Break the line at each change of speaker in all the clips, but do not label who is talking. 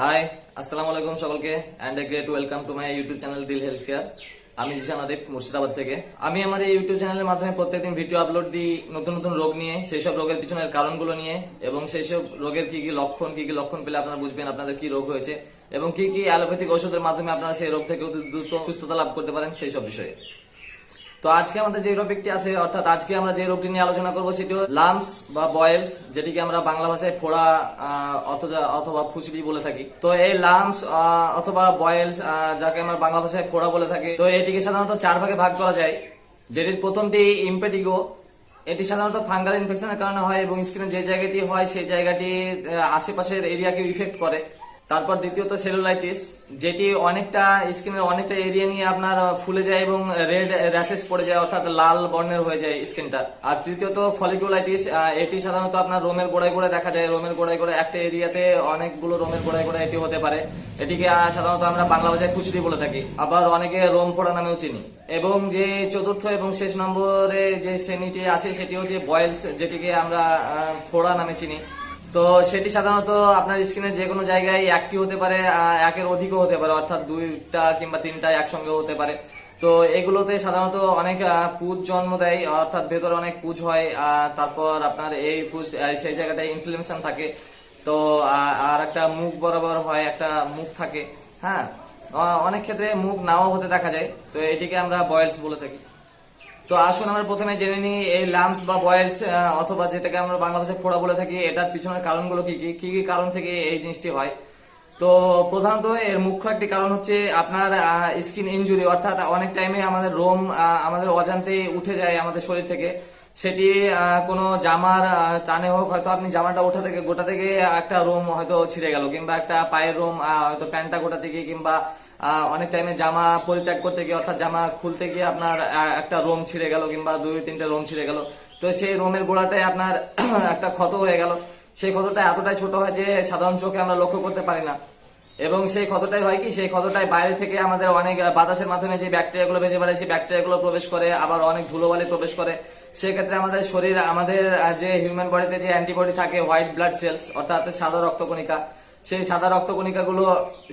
High, আসসালামু আলাইকুম সকলকে and a great welcome to my YouTube channel Dil health care. আমি জিশান আরিফ মুর্শিদাবাদ থেকে। আমি আমার এই ইউটিউব চ্যানেলের মাধ্যমে প্রত্যেকদিন ভিডিও আপলোড দিই নতুন নতুন রোগ নিয়ে, সেই সব রোগের পিছনের কারণগুলো নিয়ে এবং সেই সব রোগের কি কি লক্ষণ পেলে আপনারা বুঝবেন আপনাদের কি রোগ হয়েছে এবং কি কি অ্যালোপ্যাথিক ওষুধের মাধ্যমে আপনারা সেই রোগ থেকে অতি দ্রুত সুস্থতা লাভ করতে পারেন সেই সব বিষয়ে। তো আজকে আমাদের যে টপিকটি আছে, অর্থাৎ আজকে আমরা যে রোগটি নিয়ে আলোচনা করবো সেটি লাম্পস বা বয়েলস, যেটিকে আমরা বাংলা ভাষায় ফোড়া অথবা ফুসলি বলে থাকি। তো এই লাম্পস অথবা বয়েলস, যাকে আমরা বাংলা ভাষায় ফোড়া বলে থাকি, তো এটিকে সাধারণত চার ভাগে ভাগ করা যায়। যেটির প্রথমটি ইম্পেটিগো। এটি সাধারণত ফাঙ্গাল ইনফেকশনের কারণে হয় এবং স্কিনের যে জায়গাটি হয় সেই জায়গাটি আশেপাশের এরিয়াকে ইফেক্ট করে। তারপর দ্বিতীয়ত সেলুলাইটিস, যেটি অনেকটা স্কিনের অনেকটা এরিয়া নিয়ে আপনার ফুলে যায় এবং রেড র্যাশেস পড়ে যায়, অর্থাৎ লাল বর্ণের হয়ে যায় স্কিনটা। আর তৃতীয়ত ফলিকুলাইটিস, এটি সাধারণত আপনার রোমের গোড়ায় গোড়ায় দেখা যায়। রোমের গোড়ায় গোড়ায় একটা এরিয়াতে অনেকগুলো রোমের গোড়ায় গোড়ায় এটি হতে পারে। এটিকে সাধারণত আমরা বাংলা ভাষায় খুচরি বলে থাকি, আবার অনেকে রোম ফোড়া নামেও চিনি। এবং যে চতুর্থ এবং শেষ নম্বরে যে শ্রেণীটি আছে সেটি হচ্ছে বয়েলস, যেটিকে আমরা ফোড়া নামে চিনি। তো সেটি সাধারণত আপনার স্কিনের যে কোনো জায়গায় একটি হতে পারে, একের অধিকও হতে পারে, অর্থাৎ দুইটা কিংবা তিনটা একসঙ্গে হতে পারে। তো এগুলোতে সাধারণত অনেক পুঁজ জন্ম দেয়, অর্থাৎ ভেতরে অনেক পুঁজ হয়। তারপর আপনার এই পুঁজ সেই জায়গাটায় ইনফ্লামেশন থাকে। তো আর একটা মুখ বরাবর হয়, একটা মুখ থাকে। হ্যাঁ, অনেক ক্ষেত্রে মুখ নাও হতে দেখা যায়। তো এটিকে আমরা বয়েলস বলে থাকি। তো আসুন আমরা প্রথমে জেনে নিই এই লাম্পস বা বয়েলস অথবা যেটাকে আমরা বাংলা ভাষায় ফোড়া বলে থাকি, এটার পিছনের কারণগুলো কি কি কি কারণ থেকে এই জিনিসটি হয়। তো প্রধানত এর মুখ্য একটি কারণ হচ্ছে আপনার স্কিন ইনজুরি, অর্থাৎ অনেক টাইমে আমাদের রোম আমাদের অজান্তে উঠে যায় আমাদের শরীর থেকে। সেটি কোনো জামার টানে হোক, হয়তো আপনি জামাটা গোটা থেকে একটা রোম হয়তো ছিঁড়ে গেল, কিংবা একটা পায়ের রোম হয়তো প্যান্টটা গোটা থেকে, কিংবা অনেক টাইমে জামা পরিত্যাগ করতে গিয়ে অর্থাৎ জামা খুলতে গিয়ে আপনার একটা রোম ছিঁড়ে গেল কিংবা দুই তিনটে রোম ছিঁড়ে গেল। তো সেই রোমের গোড়াটায় আপনার একটা ক্ষত হয়ে গেল। সেই ক্ষতটা এতটাই ছোট হয় যে সাধারণ চোখে আমরা লক্ষ্য করতে পারি না। এবং সেই ক্ষতটাই হয় কি, সেই ক্ষতটাই বাইরে থেকে আমাদের অনেক বাতাসের মাধ্যমে যে ব্যাকটেরিয়াগুলো বেঁচে পড়ে সেই ব্যাকটেরিয়াগুলো প্রবেশ করে, আবার অনেক ধুলোবালি প্রবেশ করে। সেক্ষেত্রে আমাদের শরীর, আমাদের যে হিউম্যান বডিতে যে অ্যান্টিবডি থাকে, হোয়াইট ব্লাড সেলস অর্থাৎ সাদা রক্তকণিকা, সেই সাদা রক্তকণিকাগুলো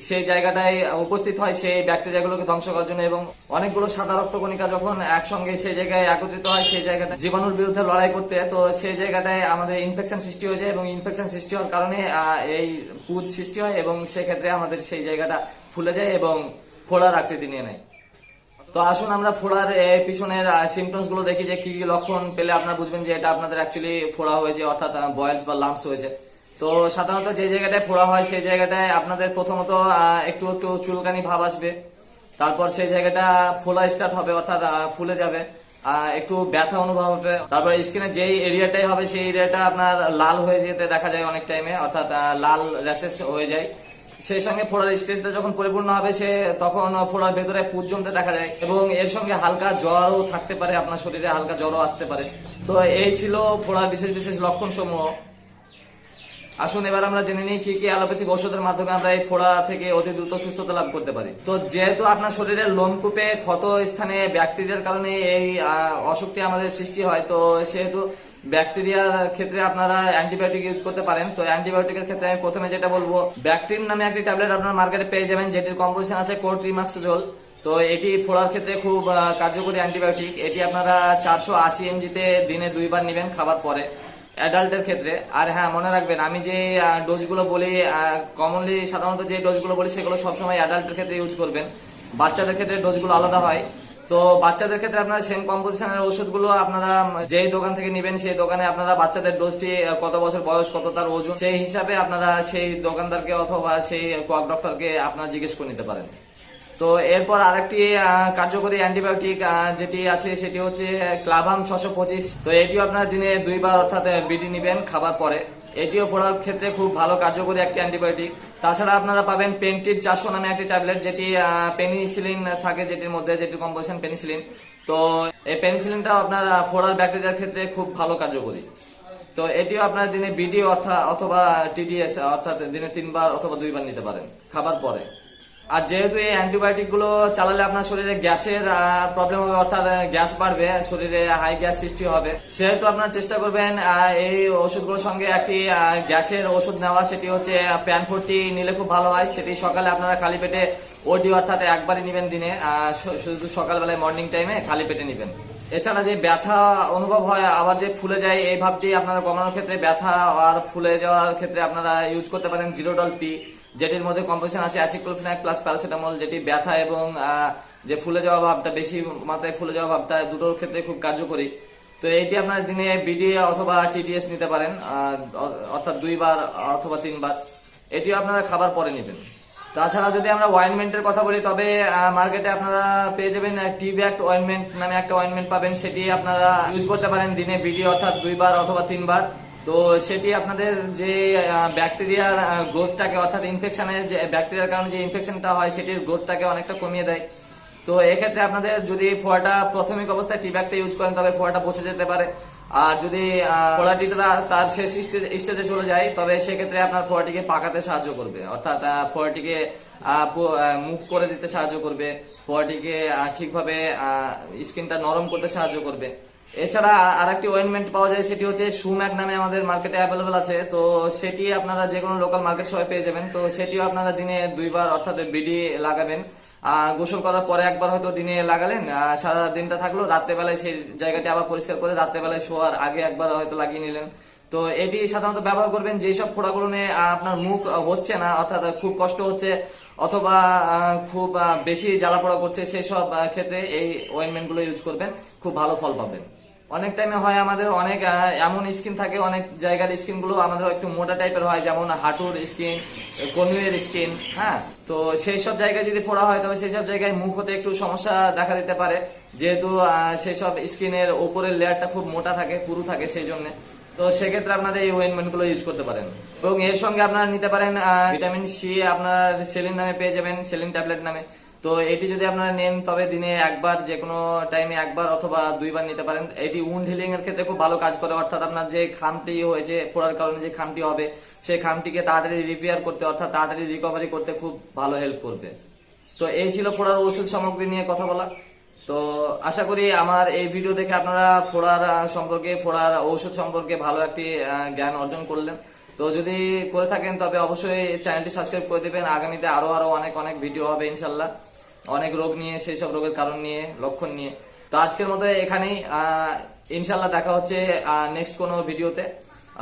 সেই জায়গাটায় উপস্থিত হয় সেই ব্যাকটেরিয়াগুলোকে ধ্বংস করার জন্য। এবং অনেকগুলো সাদা রক্তকণিকা যখন একসঙ্গে সেই জায়গায় একত্রিত হয় সেই জায়গাটা জীবাণুর বিরুদ্ধে লড়াই করতে, তো সেই জায়গাটায় আমাদের ইনফেকশন সৃষ্টি হয়ে যায় এবং ইনফেকশন সৃষ্টি হওয়ার কারণে এই পুঁজ সৃষ্টি হয় এবং সেক্ষেত্রে আমাদের সেই জায়গাটা ফুলে যায় এবং ফোড়ার আকৃতি নিয়ে নেয়। তো আসুন আমরা ফোড়ার পিছনের সিমটমস গুলো দেখি, যে কি কি লক্ষণ পেলে আপনারা বুঝবেন যে এটা আপনাদের অ্যাকচুয়ালি ফোড়া হয়েছে, অর্থাৎ বয়েলস বা লাম্পস হয়েছে। তো সাধারণত যে জায়গাটায় ফোড়া হয় সেই জায়গাটায় আপনাদের প্রথমত একটু একটু চুলকানি ভাব আসবে। তারপর সেই জায়গাটা ফোলা স্টার্ট হবে, অর্থাৎ ফুলে যাবে। একটু ব্যথা অনুভব হবে। তারপর স্কিনের যেই এরিয়াটাই হবে সেই এরিয়াটা আপনার লাল হয়ে যেতে দেখা যায় অনেক টাইমে, অর্থাৎ লাল র্যাশেস হয়ে যায়। সেই সঙ্গে ফোড়ার স্টেজটা যখন পরিপূর্ণ হবে তখন ফোড়ার ভেতরে পুঁজ জমতে দেখা যায় এবং এর সঙ্গে হালকা জ্বরও থাকতে পারে, আপনার শরীরে হালকা জ্বরও আসতে পারে। তো এই ছিল ফোড়ার বিশেষ বিশেষ লক্ষণ সমূহ। আসুন এবার আমরা জেনে নিই কি কি অ্যালোপ্যাথিক ওষুধের মাধ্যমে আমরা এই ফোড়া থেকে অতি দ্রুত সুস্থতা লাভ করতে পারি। তো যেহেতু আপনার শরীরের লোমকূপে ক্ষত স্থানে ব্যাকটেরিয়ার কারণে এই অসুখটি আমাদের সৃষ্টি হয়, তো সেহেতু ব্যাকটেরিয়ার ক্ষেত্রে আপনারা অ্যান্টিবায়োটিক ইউজ করতে পারেন। তো অ্যান্টিবায়োটিকের ক্ষেত্রে আমি প্রথমে যেটা বলবো, ব্যাকট্রিন নামে একটি ট্যাবলেট আপনার মার্কেটে পেয়ে যাবেন, যেটির কম্পোজিশন আছে কোট্রিমাক্সজোল। তো এটি ফোড়ার ক্ষেত্রে খুব কার্যকরী অ্যান্টিবায়োটিক। এটি আপনারা 480 mg-তে দিনে 2 বার নেবেন খাবার পরে, অ্যাডাল্টের ক্ষেত্রে। আর হ্যাঁ, মনে রাখবেন আমি যে ডোজগুলো বলি, কমনলি সাধারণত যে ডোজগুলো বলি সেগুলো সবসময় অ্যাডাল্টের ক্ষেত্রে ইউজ করবেন। বাচ্চাদের ক্ষেত্রে ডোজগুলো আলাদা হয়। তো বাচ্চাদের ক্ষেত্রে আপনারা সেম কম্পোজিশনের ওষুধগুলো আপনারা যেই দোকান থেকে নেবেন সেই দোকানে আপনারা বাচ্চাদের ডোজটি কত বছর বয়স, কত তার ওজন, সেই হিসাবে আপনারা সেই দোকানদারকে অথবা সেই কোয়াক ডক্টরকে আপনারা জিজ্ঞেস করে নিতে পারেন। তো এরপর আরেকটি কার্যকরী অ্যান্টিবায়োটিক যেটি আছে সেটি হচ্ছে ক্লাভাম 625। তো এটিও আপনারা দিনে 2 বার অর্থাৎ বিডি নিবেন খাবার পরে। এটিও ফোড়ার ক্ষেত্রে খুব ভালো কার্যকরী একটি অ্যান্টিবায়োটিক। তাছাড়া আপনারা পাবেন পেন্টিভ 400 নামে একটি ট্যাবলেট, যেটি পেনিসিলিন থাকে, যেটির মধ্যে যেটির কম্পোজিশন পেনিসিলিন। তো এই পেনিসিলিনটাও আপনার ফোড়ার ব্যাকটেরিয়ার ক্ষেত্রে খুব ভালো কার্যকরী। তো এটিও আপনার দিনে বিডি অথবা টিডিএস অর্থাৎ দিনে 3 বার অথবা 2 বার নিতে পারেন খাবার পরে। আর যেহেতু এই অ্যান্টিবায়োটিক গুলো চালালে আপনার শরীরে গ্যাসের প্রবলেম হবে, অর্থাৎ গ্যাস বাড়বে, শরীরে হাই গ্যাস সৃষ্টি হবে, সেহেতু আপনারা চেষ্টা করবেন এই ওষুধগুলোর সঙ্গে একটি গ্যাসের ওষুধ নেওয়া। সেটি হচ্ছে প্যান40 নিলে খুব ভালো হয়। সেটি সকালে আপনারা খালি পেটে ওডি অর্থাৎ একবারই নেবেন দিনে, শুধু সকালবেলায় মর্নিং টাইমে খালি পেটে নেবেন। এছাড়া যে ব্যথা অনুভব হয় আবার যে ফুলে যায়, এই ভাবটি আপনারা কমানোর ক্ষেত্রে, ব্যথা আর ফুলে যাওয়ার ক্ষেত্রে আপনারা ইউজ করতে পারেন জিরোডল পি, যেটির মধ্যে কম্পোজিশন আছে অ্যাসিক্লোফেনাক প্লাস প্যারাসিটামল, যেটি ব্যথা এবং যে ফুলে যাওয়া ভাবটা, বেশি মাত্রায় ফুলে যাওয়া ভাবটা, দুটোর ক্ষেত্রে খুব কার্যকরী। তো এইটি আপনার দিনে বিডি অথবা টিটিএস নিতে পারেন, অর্থাৎ 2 বার অথবা 3 বার। এটিও আপনারা খাবার পরে নেবেন। তাছাড়া যদি আমরা অয়েন্টমেন্টের কথা বলি, তবে মার্কেটে আপনারা পেয়ে যাবেন টিব্যাক্ট অয়েন্টমেন্ট নামে একটা অয়েন্টমেন্ট পাবেন। সেটি আপনারা ইউজ করতে পারেন দিনে বিডি অর্থাৎ 2 বার অথবা 3 বার। তো সেটি আপনাদের যে ব্যাকটেরিয়ার গ্রোথটাকে, অর্থাৎ ইনফেকশনের যে ব্যাকটেরিয়ার কারণে যে ইনফেকশনটা হয় সেটির গ্রোথটাকে অনেকটা কমিয়ে দেয়। তো এক্ষেত্রে আপনাদের যদি ফোড়াটা প্রাথমিক অবস্থায় টিব্যাগটা ইউজ করেন তবে ফোড়াটা পচে যেতে পারে। আর যদি ফোড়াটিটা তার শেষ স্টেজে চলে যায় তবে সেক্ষেত্রে আপনার ফোড়াটিকে পাকাতে সাহায্য করবে, অর্থাৎ ফোড়াটিকে মুভ করে দিতে সাহায্য করবে, ফোড়াটিকে ঠিকভাবে স্কিনটা নরম করতে সাহায্য করবে। এছাড়া আর একটি অয়েন্টমেন্ট পাওয়া যায়, সেটি হচ্ছে সুম্যাক নামে আমাদের মার্কেটে অ্যাভেলেবল আছে। তো সেটি আপনারা যে কোনো লোকাল মার্কেট সবাই পেয়ে যাবেন। তো সেটিও আপনারা দিনে 2 বার অর্থাৎ বিডি লাগাবেন। গোসল করার পরে একবার হয়তো দিনে লাগালেন, সারা দিনটা থাকলো, রাত্রেবেলায় সেই জায়গাটি আবার পরিষ্কার করে রাত্রেবেলায় শোয়ার আগে একবার হয়তো লাগিয়ে নিলেন। তো এটি সাধারণত ব্যবহার করবেন যেসব ফোড়াগুলো নিয়ে আপনার মুখ হচ্ছে না, অর্থাৎ খুব কষ্ট হচ্ছে অথবা খুব বেশি জ্বালা পোড়া করছে, সেই সব ক্ষেত্রে এই অয়েন্টমেন্ট গুলো ইউজ করবেন, খুব ভালো ফল পাবেন। অনেক টাইমে হয় আমাদের অনেক এমন স্কিন থাকে, অনেক জায়গার স্কিন গুলো আমাদের একটু মোটা টাইপের হয়, যেমন হাঁটুর স্কিন, কনুয়ের স্কিন। হ্যাঁ, তো সেই সব জায়গায় যদি ফোড়া হয় তবে সেই সব জায়গায় মুখ হতে একটু সমস্যা দেখা দিতে পারে, যেহেতু সেই সব স্কিনের উপরের লেয়ারটা খুব মোটা থাকে, পুরু থাকে, সেই জন্য। তো সেক্ষেত্রে আপনারা এই অয়েন্টমেন্ট গুলো ইউজ করতে পারেন। এবং এর সঙ্গে আপনারা নিতে পারেন ভিটামিন সি, আপনার সেলিন নামে পেয়ে যাবেন, সেলিন ট্যাবলেট নামে। তো এটি যদি আপনারা নেন তবে দিনে একবার, যে কোনো টাইমে একবার অথবা 2 বার নিতে পারেন। এটি উন্ড হিলিং এর ক্ষেত্রে খুব ভালো কাজ করে, অর্থাৎ আপনার যে খামটি হয়েছে ফোড়ার কারণে যে খামটি হবে সেই খামটিকে তাড়াতাড়ি রিপেয়ার করতে, অর্থাৎ তাড়াতাড়ি রিকভারি করতে খুব ভালো হেল্প করবে। তো এই ছিল ফোড়ার ওষুধ সামগ্রী নিয়ে কথা বলা। তো আশা করি আমার এই ভিডিও দেখে আপনারা ফোড়ার সম্পর্কে, ফোড়ার ঔষধ সম্পর্কে ভালো একটি জ্ঞান অর্জন করলেন। তো যদি করে থাকেন তবে অবশ্যই চ্যানেলটি সাবস্ক্রাইব করে দেবেন। আগামীতে আরো অনেক অনেক ভিডিও হবে ইনশাল্লাহ, অনেক রোগ নিয়ে, সেই সব রোগের কারণ নিয়ে, লক্ষণ নিয়ে। তো আজকের মতো এখানেই, ইনশাল্লাহ দেখা হচ্ছে নেক্সট কোনো ভিডিওতে।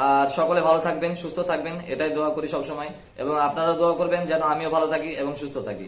আর সকলে ভালো থাকবেন, সুস্থ থাকবেন, এটাই দোয়া করি সবসময়। এবং আপনারা দোয়া করবেন যেন আমিও ভালো থাকি এবং সুস্থ থাকি।